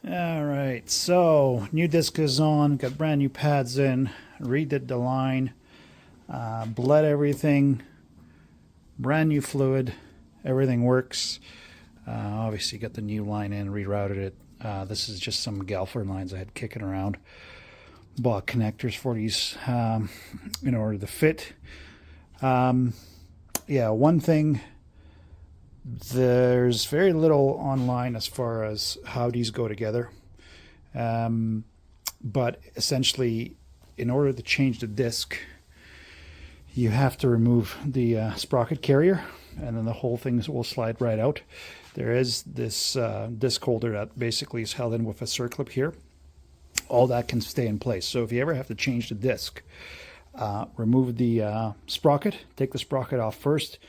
All right, so new disc is on, got brand new pads in, redid the line, bled everything, brand new fluid, everything works. Obviously got the new line in, rerouted it. This is just some Galfer lines I had kicking around. Bought connectors for these in order to fit. Yeah, one thing, there's very little online as far as how these go together. But essentially, in order to change the disc, you have to remove the sprocket carrier, and then the whole thing will slide right out. There is this disc holder that basically is held in with a circlip here. All that can stay in place. So if you ever have to change the disc, remove the sprocket, take the sprocket off first.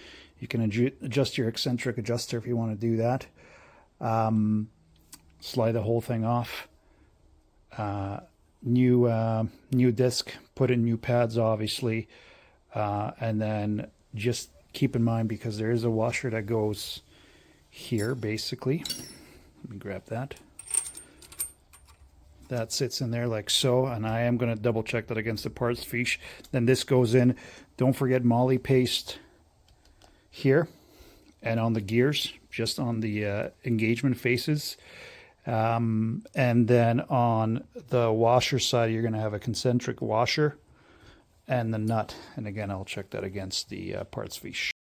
You can adjust your eccentric adjuster if you want to do that. Slide the whole thing off. New disc, put in new pads, obviously. And then just keep in mind, because there is a washer that goes here, basically. Let me grab that. That sits in there like so, and I am going to double check that against the parts fiche. Then this goes in. Don't forget moly paste here and on the gears, just on the engagement faces. And then on the washer side, you're going to have a concentric washer and the nut. And again, I'll check that against the parts fiche.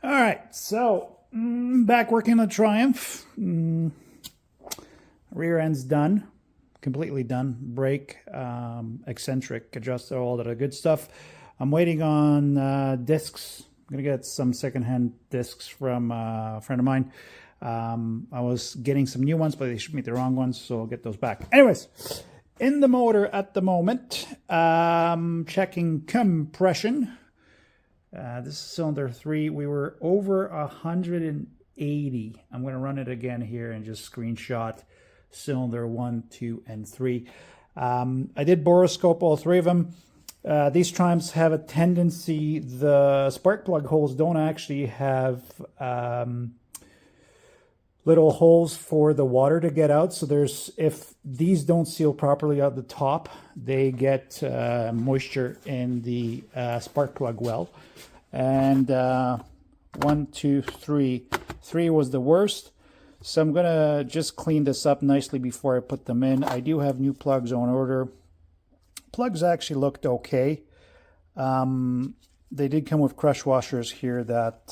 All right, so back working the Triumph. Rear end's done, completely done. Brake, eccentric adjuster, all that good stuff. I'm waiting on discs. I'm gonna get some secondhand discs from a friend of mine. I was getting some new ones, but they shipped me the wrong ones, so I'll get those back. Anyways, in the motor at the moment, checking compression. This is cylinder 3. We were over 180. I'm going to run it again here and just screenshot cylinder 1, 2, and 3. I did boroscope all 3 of them. These Triumphs have a tendency, the spark plug holes don't actually have little holes for the water to get out. So if these don't seal properly at the top, they get moisture in the spark plug well. And 1, 2, 3. 3 was the worst. So I'm gonna just clean this up nicely before I put them in. I do have new plugs on order. Plugs actually looked okay. They did come with crush washers here that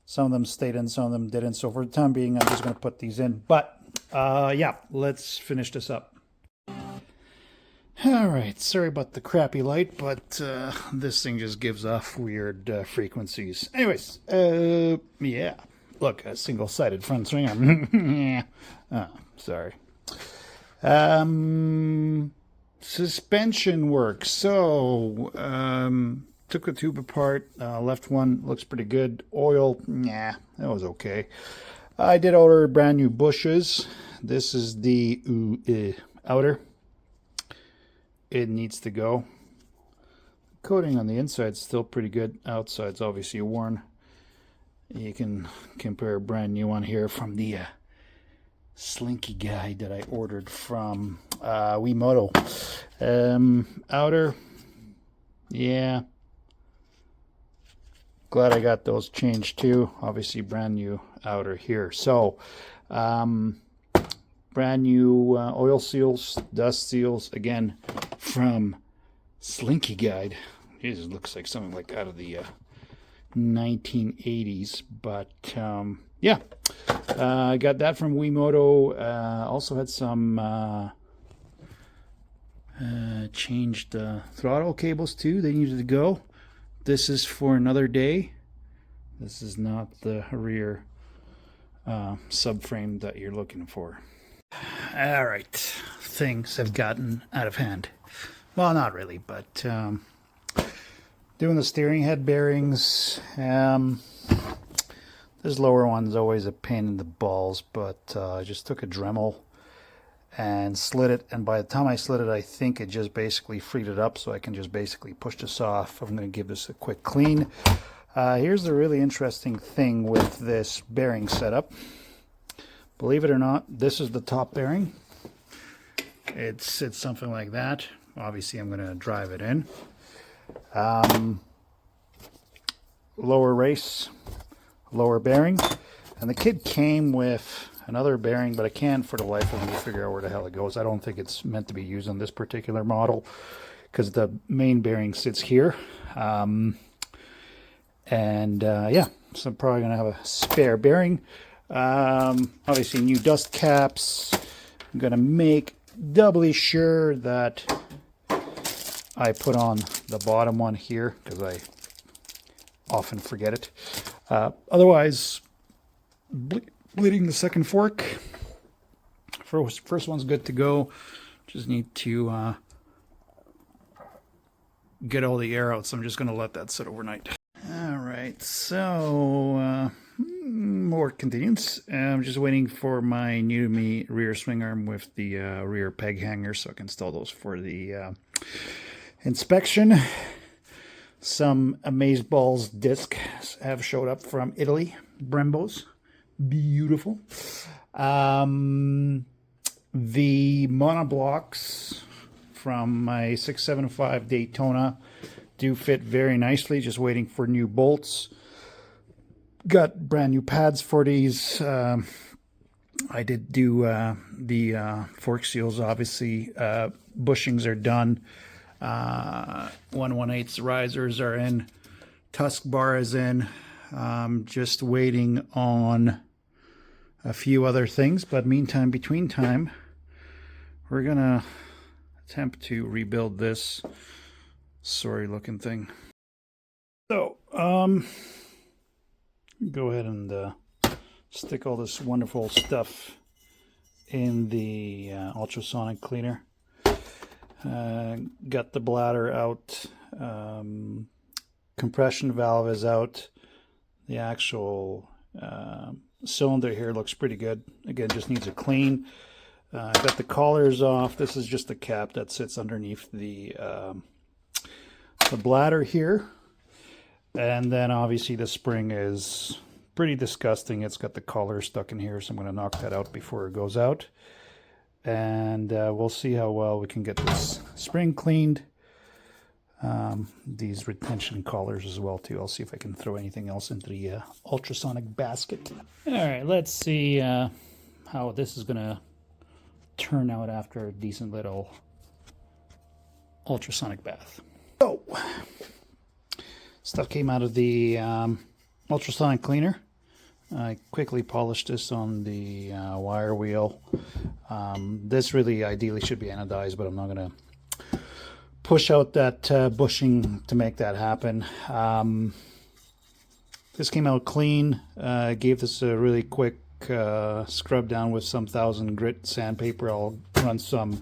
some of them stayed in, some of them didn't. So for the time being, I'm just gonna put these in. But yeah, let's finish this up. All right, sorry about the crappy light, but this thing just gives off weird frequencies. Anyways, yeah. Look, a single-sided front swinger. Oh, sorry. Suspension work. So, took the tube apart. Left one looks pretty good. Oil, nah, that was okay. I did order brand new bushes. This is the outer. It needs to go. Coating on the inside is still pretty good. Outside's obviously worn. You can compare a brand new one here from the Slinky Guide that I ordered from Wemoto. Outer, yeah. Glad I got those changed too. Obviously brand new outer here. So, brand new oil seals, dust seals, again from Slinky Guide. It looks like something like out of the 1980s, but yeah, I got that from Wemoto. Also had some changed throttle cables too. They needed to go. This is for another day. This is not the rear subframe that you're looking for. All right, things have gotten out of hand. Well, not really, but doing the steering head bearings. This lower one's always a pain in the balls, but I just took a Dremel and slid it, and by the time I slid it, I think it just basically freed it up, so I can just basically push this off. I'm going to give this a quick clean. Here's the really interesting thing with this bearing setup. Believe it or not, this is the top bearing. It's something like that. Obviously, I'm going to drive it in. Lower race, lower bearing. And the kit came with another bearing, but I can't for the life of me figure out where the hell it goes. I don't think it's meant to be used on this particular model because the main bearing sits here. Yeah, so I'm probably going to have a spare bearing. Obviously, new dust caps. I'm going to make doubly sure that I put on the bottom one here because I often forget it. Otherwise, bleeding the second fork. First one's good to go. Just need to get all the air out, so I'm just going to let that sit overnight. All right, so more continues. I'm just waiting for my new to me rear swing arm with the rear peg hanger so I can install those for the inspection. Some Amazeballs discs have showed up from Italy. Brembos. Beautiful. The monoblocks from my 675 Daytona do fit very nicely. Just waiting for new bolts. Got brand new pads for these. I did do the fork seals, obviously. Bushings are done. 1/1/8 risers are in. Tusk bar is in. Just waiting on a few other things, but meantime, between time, we're gonna attempt to rebuild this sorry looking thing. So, go ahead and stick all this wonderful stuff in the ultrasonic cleaner. Got the bladder out. Compression valve is out. The actual cylinder here looks pretty good. Again, just needs a clean. Got the collars off. This is just the cap that sits underneath the bladder here. And then obviously the spring is pretty disgusting. It's got the collar stuck in here, so I'm going to knock that out before it goes out. And we'll see how well we can get this spring cleaned. These retention collars as well too. I'll see if I can throw anything else into the ultrasonic basket. All right, let's see how this is going to turn out after a decent little ultrasonic bath. So, stuff came out of the ultrasonic cleaner. I quickly polished this on the wire wheel. This really ideally should be anodized, but I'm not going to push out that bushing to make that happen. This came out clean. Gave this a really quick scrub down with some 1000 grit sandpaper. I'll run some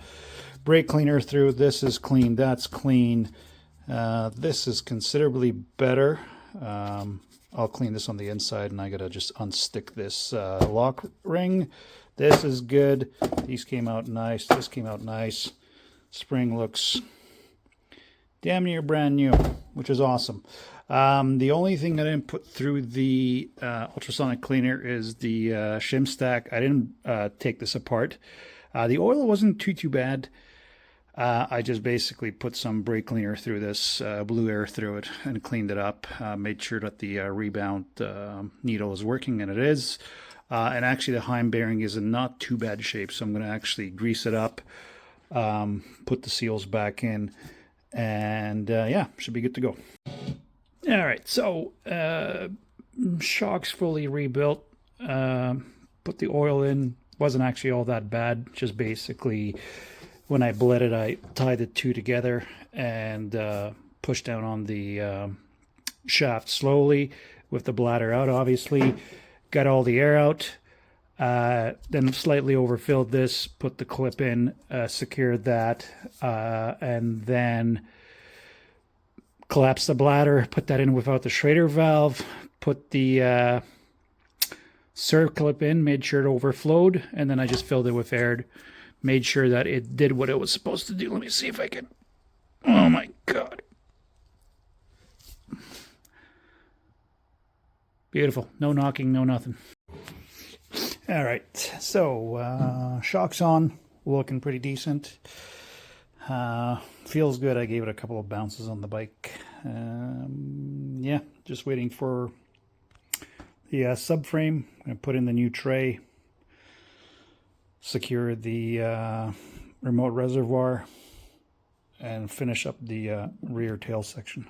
brake cleaner through. This is clean. That's clean. This is considerably better. I'll clean this on the inside, and I gotta just unstick this lock ring. This is good. These came out nice. This came out nice. Spring looks damn near brand new, which is awesome. The only thing I didn't put through the ultrasonic cleaner is the shim stack. I didn't take this apart. The oil wasn't too bad. I just basically put some brake cleaner through this, blue air through it, and cleaned it up. Made sure that the rebound needle is working, and it is. And actually the Heim bearing is in not too bad shape, so I'm going to actually grease it up, put the seals back in, and yeah, should be good to go. All right, so shocks fully rebuilt. Put the oil in. Wasn't actually all that bad. Just basically, when I bled it, I tied the two together and pushed down on the shaft slowly with the bladder out, obviously. Got all the air out. Then slightly overfilled this, put the clip in, secured that, and then collapsed the bladder, put that in without the Schrader valve, put the serve clip in, made sure it overflowed, and then I just filled it with air, made sure that it did what it was supposed to do. Let me see if I can. Oh my God. Beautiful. No knocking, no nothing. All right, so shocks on, looking pretty decent. Feels good. I gave it a couple of bounces on the bike. Yeah, just waiting for the subframe. I'm going to put in the new tray, secure the remote reservoir, and finish up the rear tail section.